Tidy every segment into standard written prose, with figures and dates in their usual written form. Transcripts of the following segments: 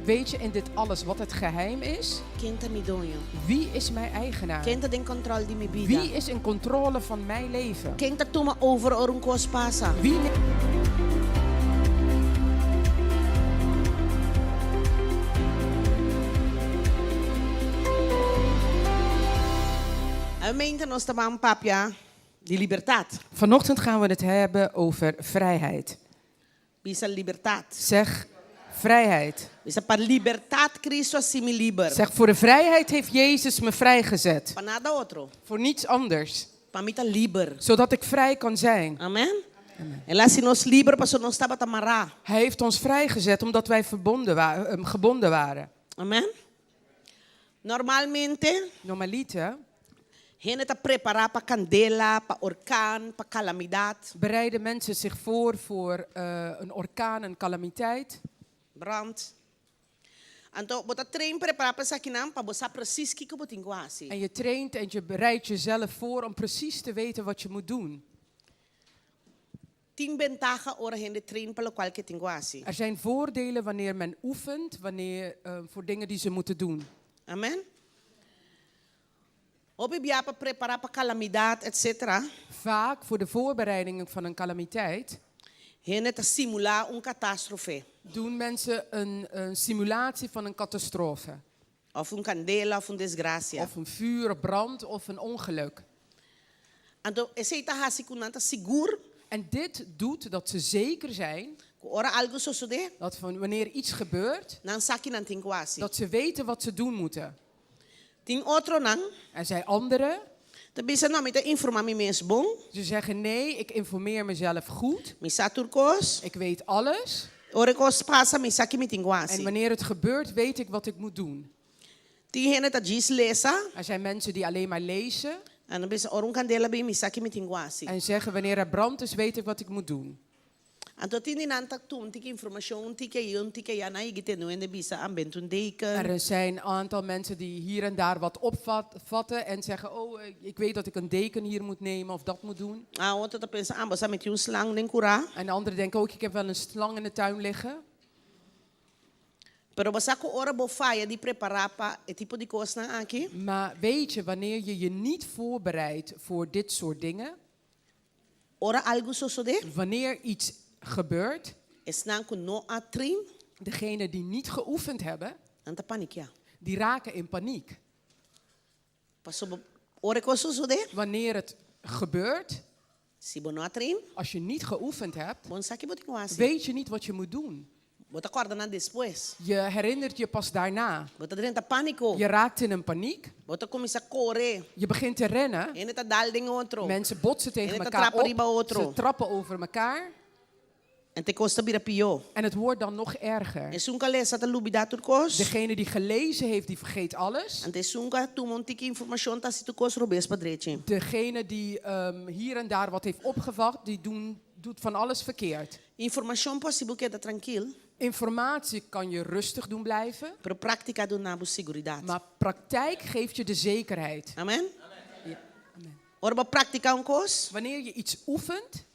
Weet je in dit alles wat het geheim is? Wie is mijn eigenaar? Wie is in controle van mijn leven? Wie Vanochtend gaan we het hebben over vrijheid. Zeg vrijheid. Zeg, voor de vrijheid heeft Jezus me vrijgezet. Voor niets anders. Zodat ik vrij kan zijn. Amen. Hij heeft ons vrijgezet omdat wij gebonden waren. Amen. Normaliter gente está preparada para candela, para orkaan, para calamidad. bereiden mensen zich voor een orkaan, een calamiteit. Brand. Então, bota trein preparar para saquinam, para você precies que botin quasi. En je traint en je bereidt jezelf voor om precies te weten wat je moet doen. 10 ventaja ora gente trein para lo cual que tin quasi. Er zijn voordelen wanneer men oefent, voor dingen die ze moeten doen. Amen. Obi bia para preparar para calamidad, etc. Vaak voor de voorbereiding van een calamiteit Gente ta simular catastrofe. doen mensen een simulatie van een catastrofe. Of candela, of desgracia. Of een vuur, brand of een ongeluk. Então, esse tá hasikunanta seguro. En dit doet dat ze zeker zijn Ora algo sucede. dat wanneer iets gebeurt, Nan sakinan tin quasi. dat ze weten wat ze doen moeten. Tin outro nan. Er zijn anderen, Te bisa no mita informar mi mes bom. ze zeggen nee, ik informeer mezelf goed. Mi saturkos. Ik weet alles. Ora kos passa mi saki mi tin En quasi. wanneer het gebeurt, weet ik wat ik moet doen. Ti gente ta gis lesa. Er zijn mensen die alleen maar lezen En bisa orun candela bi mi saki mi tin quasi. en zeggen wanneer er brand is, weet ik wat ik moet doen. Anto tini nanta tum tiki information tiki yon tiki yana igite no en de bisa ambentun deken. Er zijn een aantal mensen die hier en daar wat opvatten en zeggen, oh, ik weet dat ik een deken hier moet nemen of dat moet doen. Ah, wat dat pensa ambasa met een slang den kura. En anderen denken ook, ik heb wel een slang in de tuin liggen. Pero basa ko ora bo fire di preparar pa e tipo di cos na aqui. Maar weet je, wanneer je je niet voorbereidt voor dit soort dingen, Ora algo sucede. wanneer iets gebeurt, Esnan ko no atrin. degenen die niet geoefend hebben, Anta panikia. die raken in paniek. Paso ora ko sucede. Wanneer het gebeurt, Si bono atrin. als je niet geoefend hebt, Bon saki boti quasi. weet je niet wat je moet doen. Bota corda na después. Je herinnert je pas daarna. Bota drenta panico. Je raakt in een paniek. Bota começa correr. Je begint te rennen. Ene ta dal ding outro. Mensen botsen tegen En het elkaar trappen riba op. otro. Ze trappen over elkaar. En te costa bira pio. En het wordt dan nog erger. En sunka lesa ta lubida turcos. Degene die gelezen heeft, die vergeet alles. En te sunka tu montiki information ta situ cos robes padrece. Degene die hier en daar wat heeft opgevat, die doet van alles verkeerd. Information possible que da tranquil. Informatie kan je rustig doen blijven. Pero práctica do nabu seguridade. Maar praktijk geeft je de zekerheid. Amen? Ja, amen. Orba prática un cos. Wanneer je iets oefent,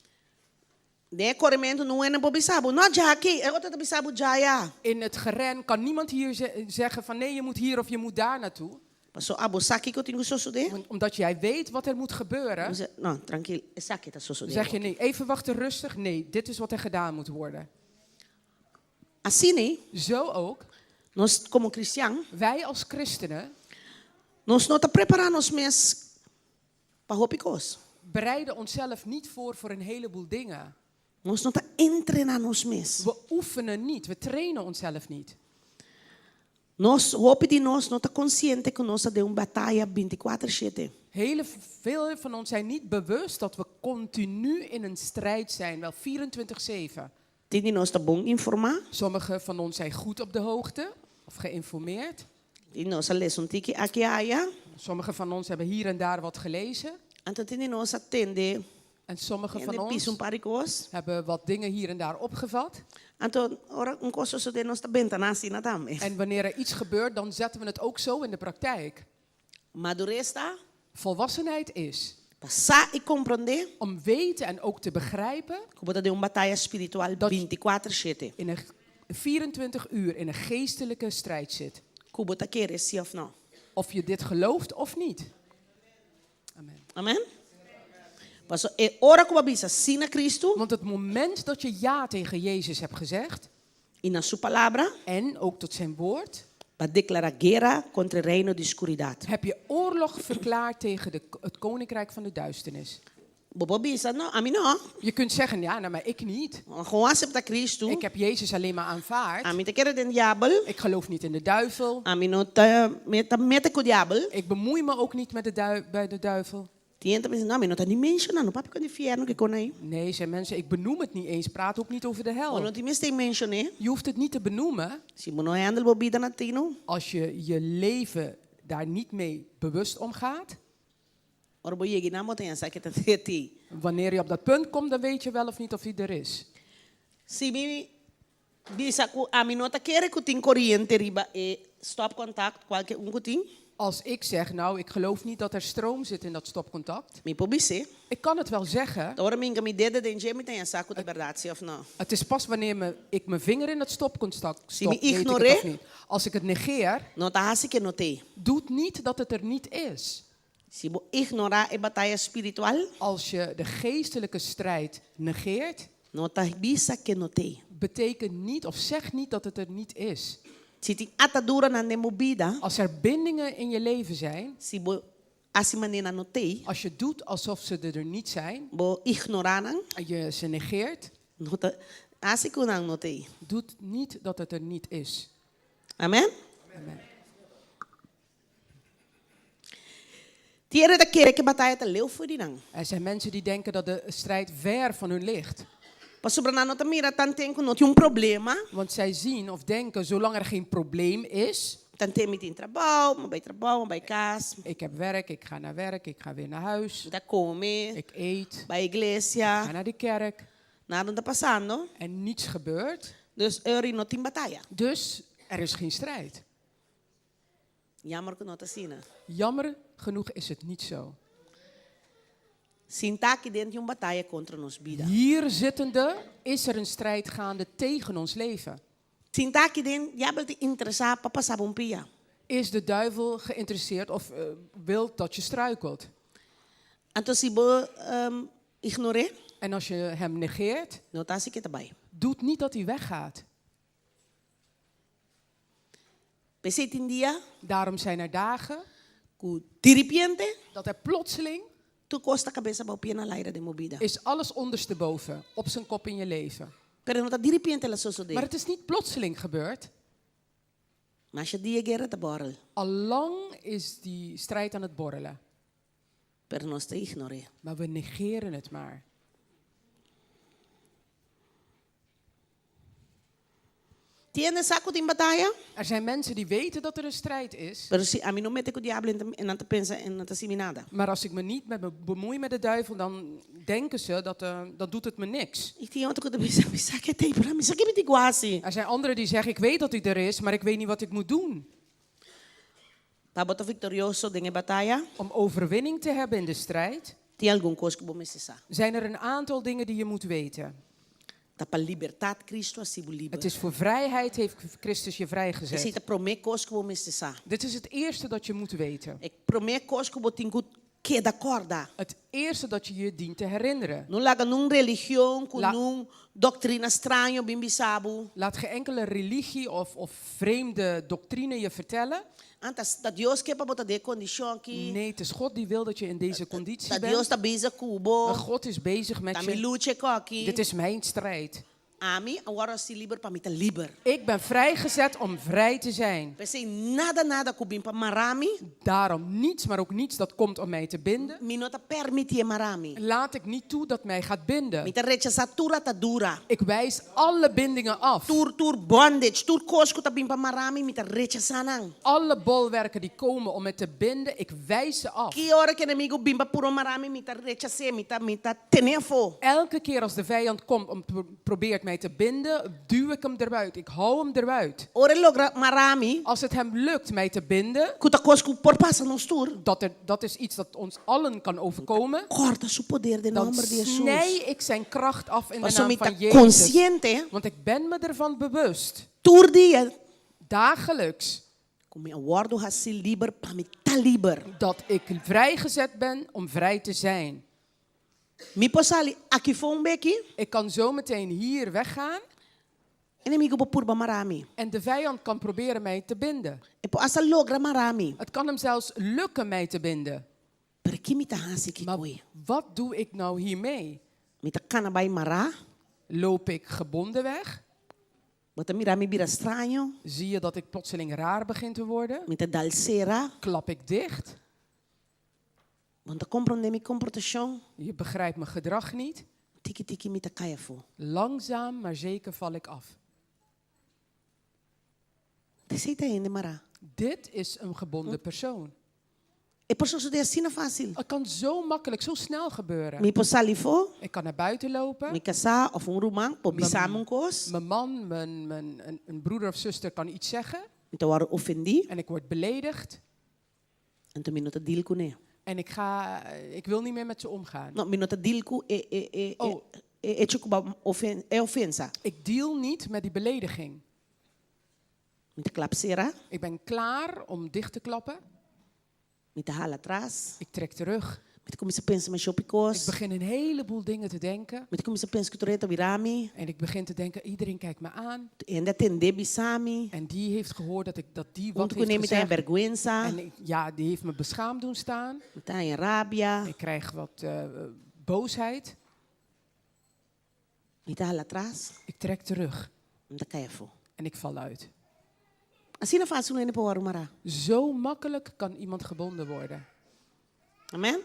De corrimento não é na bobisabu. No já aqui. É outra bobisabu já ya. in het geren kan niemand hier zeggen van nee, je moet hier of je moet daar naartoe. Passo abo saki que eu tenho suceder. Omdat jij weet wat er moet gebeuren, No, tranquilo. É saki ta suceder. zeg je nee, even wachten rustig. Nee, dit is wat er gedaan moet worden. Assim, né? Zo ook, Nós como cristão, wij als christenen nós não tá preparando os mes para hopicos. bereiden onszelf niet voor een heleboel dingen. Nós não tá treinando os mes. We oefenen niet, we trainen onszelf niet. Nós hope de nós não tá consciente que nós de batalha 24/7. Veel van ons zijn niet bewust dat we continu in een strijd zijn, wel 24/7. Tem nós tá bom informar. Sommigen van ons zijn goed op de hoogte of geïnformeerd. Tem nós a lesson tiki aqui aya. Sommigen van ons hebben hier en daar wat gelezen. Então tem nós atende. En sommigen van En ons paricos. hebben wat dingen hier en daar opgevat. Então, ora um coso so de nós tá bentana assim na também. En wanneer er iets gebeurt, dan zetten we het ook zo in de praktijk. Madureza, Volwassenheid is passar e compreender om weten en ook te begrijpen que bota de batalha espiritual Dat- 24/7. in een 24 uur in een geestelijke strijd zit. Kubota kere sí of no. Of je dit gelooft of niet. Amen. Amen. Paso ora ko babisa sina Cristo. Want het moment dat je ja tegen Jezus hebt gezegd. Y na su palabra. En ook tot zijn woord. Pa declara guerra contra el reino de oscuridad. Heb je oorlog verklaard tegen het koninkrijk van de duisternis. Babisa no, a mí no. Je kunt zeggen, ja, nou, maar ik niet. Gewoon acepta Cristo. Ik heb Jezus alleen maar aanvaard. A mí te quiere den diablo. Ik geloof niet in de duivel. A mí no te mete con diablo. Ik bemoei me ook niet met bij de duivel. Tienta me no, a mí no te ni mencionando, papi con infierno que con ahí. Nee, zijn mensen, ik benoem het niet eens. Praat ook niet over de hel. No te me stay mentioné. Je hoeft het niet te benoemen. Si no handle bobida na tino. Als je je leven daar niet mee bewust omgaat. Wanneer je op dat punt komt, dan weet je wel of niet of hij er is. Als ik zeg, nou, ik geloof niet dat er stroom zit in dat stopcontact. Ik kan het wel zeggen. Het is pas wanneer ik mijn vinger in het stopcontact stop, weet ik het of niet. Als ik het negeer, doet niet dat het er niet is. Als je de geestelijke strijd negeert, betekent niet of zegt niet dat het er niet is. Als er bindingen in je leven zijn, als je doet alsof ze er niet zijn, en je ze negeert, doet niet dat het er niet is. Amen? Amen. Er zijn mensen die denken dat de strijd ver van hun ligt. Want zij zien of denken, zolang er geen probleem is. Ik heb werk, ik ga naar werk, ik ga weer naar huis. Ik eet, ik ga naar de kerk. En niets gebeurt. Dus er is geen strijd. Jammer genoeg is het niet zo. Hier zittende is er een strijd gaande tegen ons leven. Is de duivel geïnteresseerd of wil dat je struikelt? En als je hem negeert, doet niet dat hij weggaat. Daarom zijn er dagen dat er plotseling is alles ondersteboven op zijn kop in je leven. Maar het is niet plotseling gebeurd. Allang is die strijd aan het borrelen. Maar we negeren het maar. Er zijn mensen die weten dat er een strijd is. Maar als ik me niet bemoei met de duivel, dan denken ze dat doet het me niks. Er zijn anderen die zeggen, ik weet dat hij er is, maar ik weet niet wat ik moet doen. Om overwinning te hebben in de strijd, zijn er een aantal dingen die je moet weten. Het is voor vrijheid heeft Christus je vrijgezet. Dit is het eerste dat je moet weten. Het eerste dat je je dient te herinneren. Laat geen enkele religie of vreemde doctrine je vertellen. Nee, het is God die wil dat je in deze conditie bent. En God is bezig met je. Dit is mijn strijd. Ik ben vrijgezet om vrij te zijn. Daarom niets, maar ook niets dat komt om mij te binden. Laat ik niet toe dat mij gaat binden. Ik wijs alle bindingen af. Alle bolwerken die komen om me te binden, ik wijs ze af. Elke keer als de vijand komt om probeert mij te binden, duw ik hem eruit. Ik hou hem eruit. Als het hem lukt mij te binden, dat is iets dat ons allen kan overkomen, dan snij ik zijn kracht af in de naam van Jezus. Want ik ben me ervan bewust. Tour dia. Dagelijks. Dat ik vrijgezet ben om vrij te zijn. Ik kan zo meteen hier weggaan. En de vijand kan proberen mij te binden. Het kan hem zelfs lukken mij te binden. Maar wat doe ik nou hiermee? Loop ik gebonden weg? Zie je dat ik plotseling raar begin te worden? Klap ik dicht? Je begrijpt mijn gedrag niet. Langzaam maar zeker val ik af. Dit is een gebonden persoon. Het kan zo makkelijk, zo snel gebeuren. Ik kan naar buiten lopen. Mijn man, een broeder of zuster kan iets zeggen. En ik word beledigd. En ik wil niet meer met ze omgaan. Ik deal niet met die belediging. Ik ben klaar om dicht te klappen. Ik trek terug. Ik begin een heleboel dingen te denken. En ik begin te denken, iedereen kijkt me aan. En die heeft gehoord dat die wat heeft gezegd. En die heeft me beschaamd doen staan. Ik krijg wat boosheid. Ik trek terug. En ik val uit. Zo makkelijk kan iemand gebonden worden. Amen.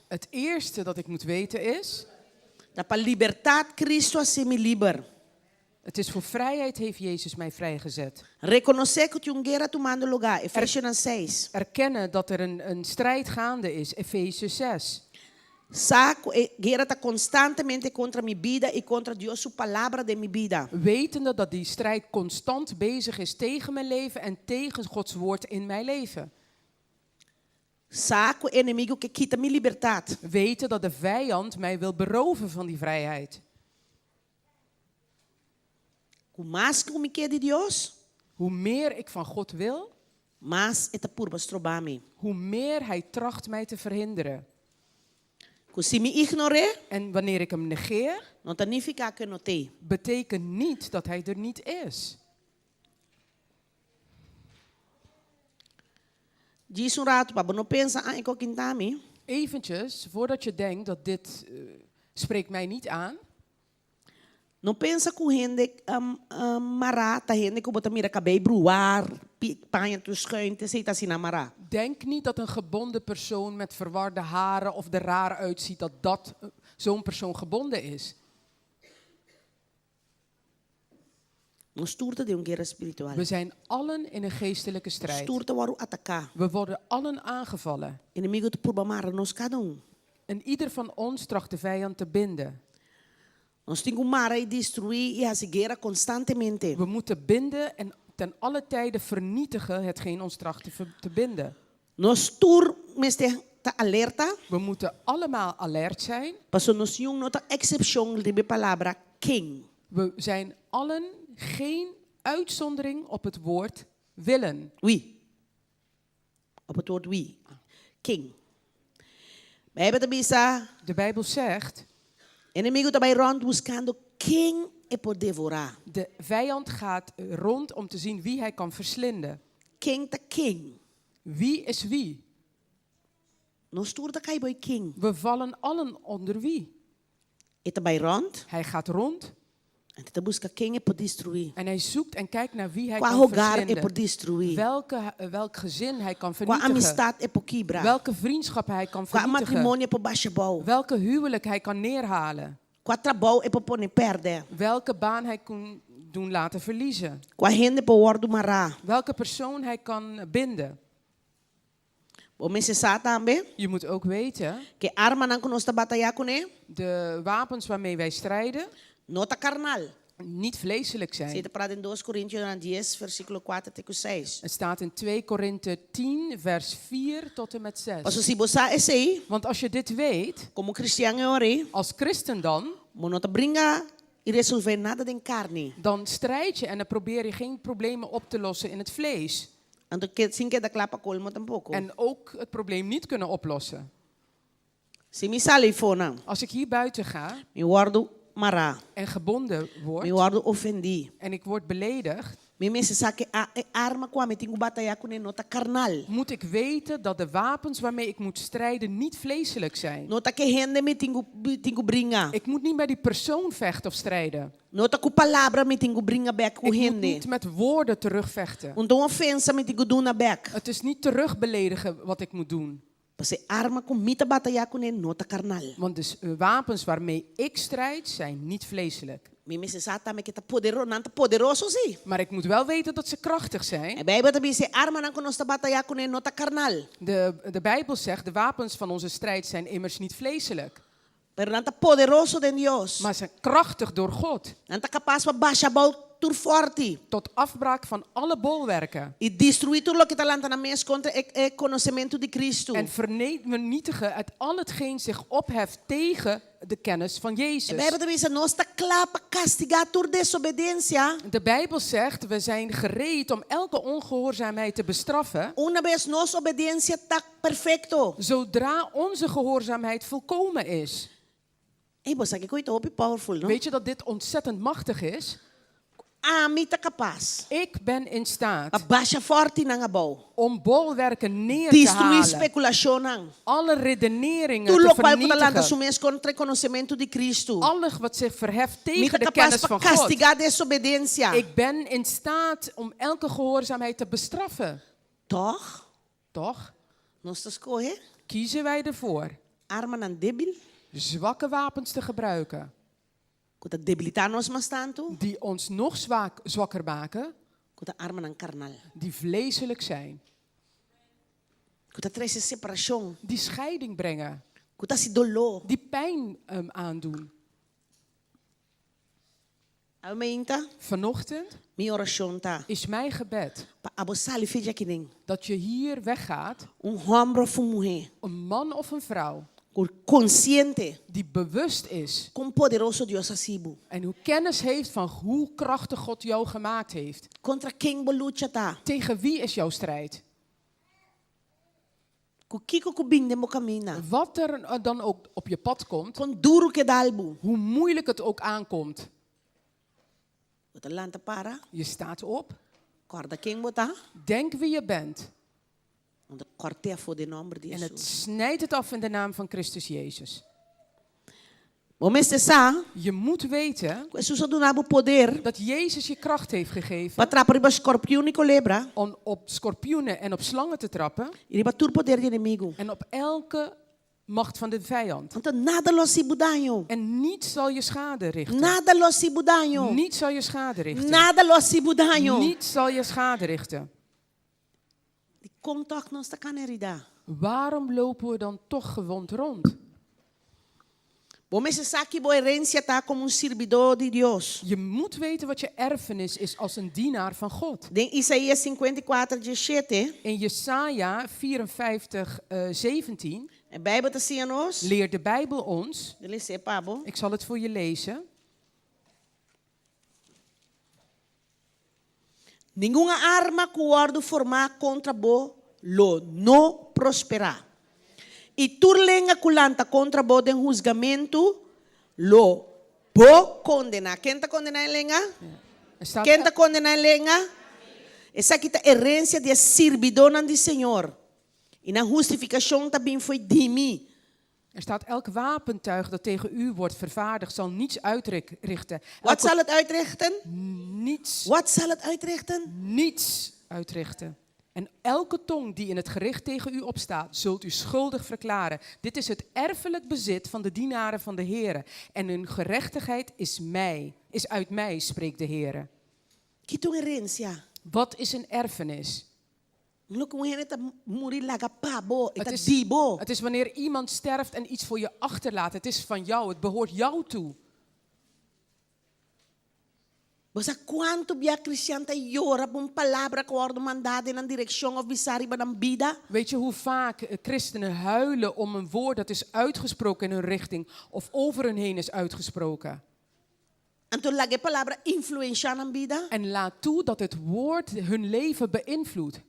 Het eerste dat ik moet weten is. Het is voor vrijheid heeft Jezus mij vrijgezet. Erkennen dat er een strijd gaande is. Efeze 6. Guerra está constantemente contra mi vida y contra Dios su palabra de mi vida. Wetende dat die strijd constant bezig is tegen mijn leven en tegen Gods woord in mijn leven. Saco enemigo que quita mi libertad. Weten dat de vijand mij wil beroven van die vrijheid. Hoe meer ik van God wil, hoe meer hij tracht mij te verhinderen. En wanneer ik hem negeer, betekent niet dat hij er niet is. Eventjes, voordat je denkt dat dit spreekt mij niet aan. Não pensa que gente marata, gente que bota mira cabelo bruar, panha tu schuinte, zit assim na mara. Denk niet dat een gebonden persoon met verwarde haren of er raar uitziet dat zo'n persoon gebonden is. We zijn allen in een geestelijke strijd. We worden allen aangevallen. En ieder van ons tracht de vijand te binden. We moeten binden en ten alle tijde vernietigen hetgeen ons tracht te binden. We moeten allemaal alert zijn. We zijn allen geen uitzondering op het woord willen. Wie? Op het woord wie? King. De Bijbel zegt. De vijand gaat rond om te zien wie hij kan verslinden. King the king. Wie is wie? We vallen allen onder wie? Hij gaat rond. En hij zoekt en kijkt naar wie hij kan verslinden. Welk gezin hij kan vernietigen. Welke vriendschap hij kan vernietigen. Welke huwelijk hij kan neerhalen. Welke baan hij kan doen laten verliezen. Welke persoon hij kan binden. Je moet ook weten. De wapens waarmee wij strijden. Nota carnal. Niet vleeselijk zijn. Het staat in 2 Korinthe 10 vers 4 tot en met 6. Want als je dit weet, als christen dan, Monota bringa e resolver nada den carne. Dan strijd je en dan probeer je geen problemen op te lossen in het vlees. En ook het probleem niet kunnen oplossen. Als ik hier buiten ga en gebonden word en ik word beledigd, moet ik weten dat de wapens waarmee ik moet strijden niet vleeselijk zijn. Ik moet niet bij die persoon vechten of strijden. Ik moet niet met woorden terugvechten. Het is niet terugbeledigen wat ik moet doen. Want de wapens waarmee ik strijd zijn niet vleeselijk. Maar ik moet wel weten dat ze krachtig zijn. De Bijbel zegt, de wapens van onze strijd zijn immers niet vleeselijk. Maar ze zijn krachtig door God. Tot afbraak van alle bolwerken. En vernietigen uit al hetgeen zich opheft tegen de kennis van Jezus. De Bijbel zegt, we zijn gereed om elke ongehoorzaamheid te bestraffen. Zodra onze gehoorzaamheid volkomen is. Weet je dat dit ontzettend machtig is? Ik ben in staat om bolwerken neer te halen. Alle redeneringen te vernietigen. Alles wat zich verheft tegen de kennis van God. Ik ben in staat om elke gehoorzaamheid te bestraffen. Toch? Kiezen wij ervoor zwakke wapens te gebruiken. Die ons nog zwakker maken. Die vleeselijk zijn. Die scheiding brengen. Die pijn aandoen. Vanochtend is mijn gebed dat je hier weggaat. Een man of een vrouw. Die bewust is. En hoe kennis heeft van hoe krachtig God jou gemaakt heeft. Tegen wie is jouw strijd? Wat er dan ook op je pad komt. Hoe moeilijk het ook aankomt. Je staat op. Denk wie je bent. En het snijdt het af in de naam van Christus Jezus. Je moet weten dat Jezus je kracht heeft gegeven om op schorpioenen en op slangen te trappen en op elke macht van de vijand. En niets zal je schade richten. Niets zal je schade richten. Niets zal je schade richten. Waarom lopen we dan toch gewond rond? Je moet weten wat je erfenis is als een dienaar van God. In Jesaja 54:17 leert de Bijbel ons. Ik zal het voor je lezen. Ninguna arma cuardo formar contra bo lo no prosperará. E turlenga culanta contra bo den juzgamento lo bo condena. Quem está condenando lenga? Quem está condenando lenga? Essa aqui é herência de servidão do Senhor. E na justificação também foi de mim. Er staat, elk wapentuig dat tegen u wordt vervaardigd zal niets uitrichten. Wat zal het uitrichten? Niets. Wat zal het uitrichten? Niets uitrichten. En elke tong die in het gericht tegen u opstaat, zult u schuldig verklaren. Dit is het erfelijk bezit van de dienaren van de Heere. En hun gerechtigheid is uit mij, spreekt de Heere. Wat is een erfenis? Het is wanneer iemand sterft en iets voor je achterlaat. Het is van jou, het behoort jou toe. Basta quanto bia Christian ta yora bun palabra que worden mandada in een direction of bisari ba dan bida? Weet je hoe vaak christenen huilen om een woord dat is uitgesproken in hun richting of over hun heen is uitgesproken? En toen lage palabra influencia aan bida? En laat toe dat het woord hun leven beïnvloedt.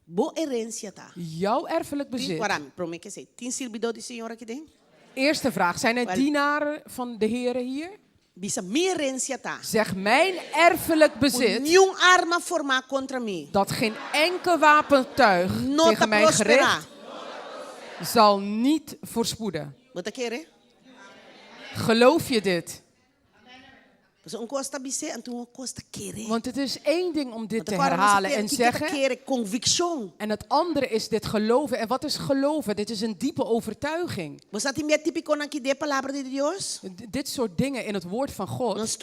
Bo herencia ta. Jouw erfelijk bezit. Waarom? Promeke zei. 10 silbido di signora que den? Eerste vraag. Zijn er dienaren van de Heer hier? Bisa mi herencia ta. Zeg mijn erfelijk bezit. Nenhum arma forma contra mim. Dat geen enkel wapentuig tegen mij gericht zal niet voorspoeden. Wat quer? Geloof je dit? Want het is één ding om dit te herhalen en zeggen. En het andere is dit geloven. En wat is geloven? Dit is een diepe overtuiging. Dit soort dingen in het woord van God.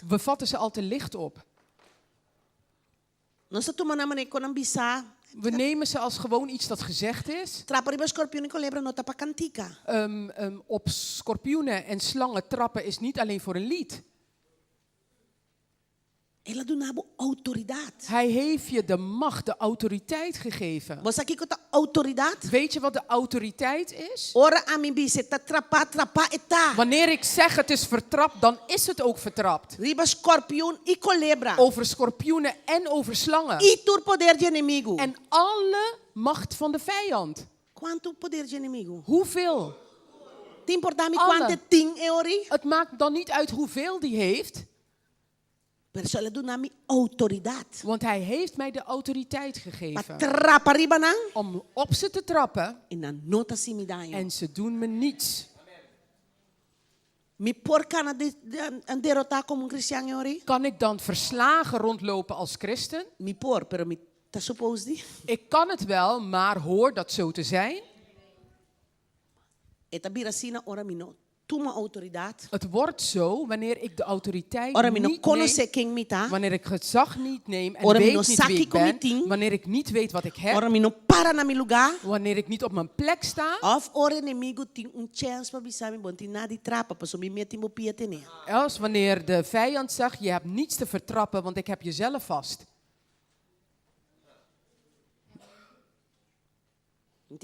We vatten ze altijd licht op. We nemen ze als gewoon iets dat gezegd is. Op schorpioenen en slangen trappen is niet alleen voor een lied. Hij heeft je de macht, de autoriteit gegeven. Weet je wat de autoriteit is? Wanneer ik zeg het is vertrapt, dan is het ook vertrapt. Over schorpioenen en over slangen. En alle macht van de vijand. Hoeveel? Alle. Het maakt dan niet uit hoeveel die heeft. Want hij heeft mij de autoriteit gegeven. Om op ze te trappen. En ze doen me niets. Kan ik dan verslagen rondlopen als christen? Ik kan het wel, maar hoor dat zo te zijn. Het wordt zo wanneer ik de autoriteit niet neem, wanneer ik gezag niet neem en weet niet wie ik ben, wanneer ik niet weet wat ik heb, wanneer ik niet op mijn plek sta, als wanneer de vijand zegt, je hebt niets te vertrappen, want ik heb jezelf vast. Ik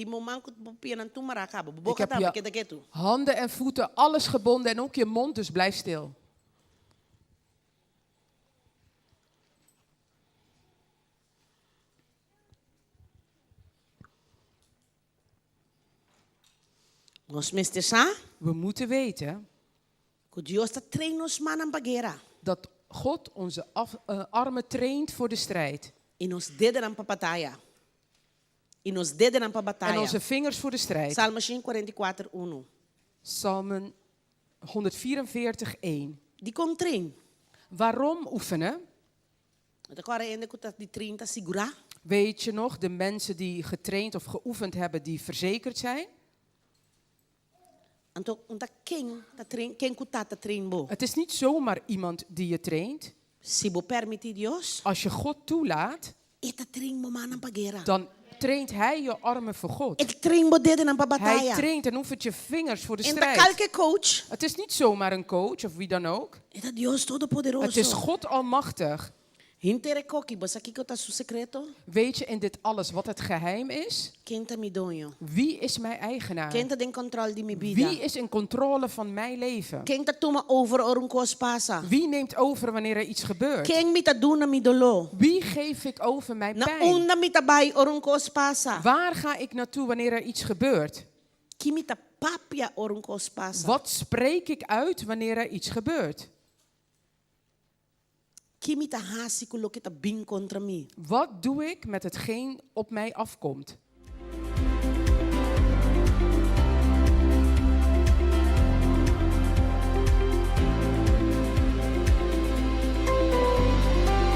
heb je handen en voeten, alles gebonden en ook je mond, dus blijf stil. We moeten weten dat God onze armen traint voor de strijd. En onze vingers voor de strijd. Psalmen 144:1. Waarom oefenen? Weet je nog, de mensen die getraind of geoefend hebben, die verzekerd zijn? Het is niet zomaar iemand die je traint. Als je God toelaat, dan traint hij je armen voor God. Hij traint en oefent je vingers voor de strijd. Het is niet zomaar een coach of wie dan ook. Het is God almachtig. Weet je in dit alles wat het geheim is? Wie is mijn eigenaar? Wie is in controle van mijn leven? Wie neemt over wanneer er iets gebeurt? Wie geef ik over mijn pijn? Waar ga ik naartoe wanneer er iets gebeurt? Wat spreek ik uit wanneer er iets gebeurt? Wat doe ik met hetgeen op mij afkomt?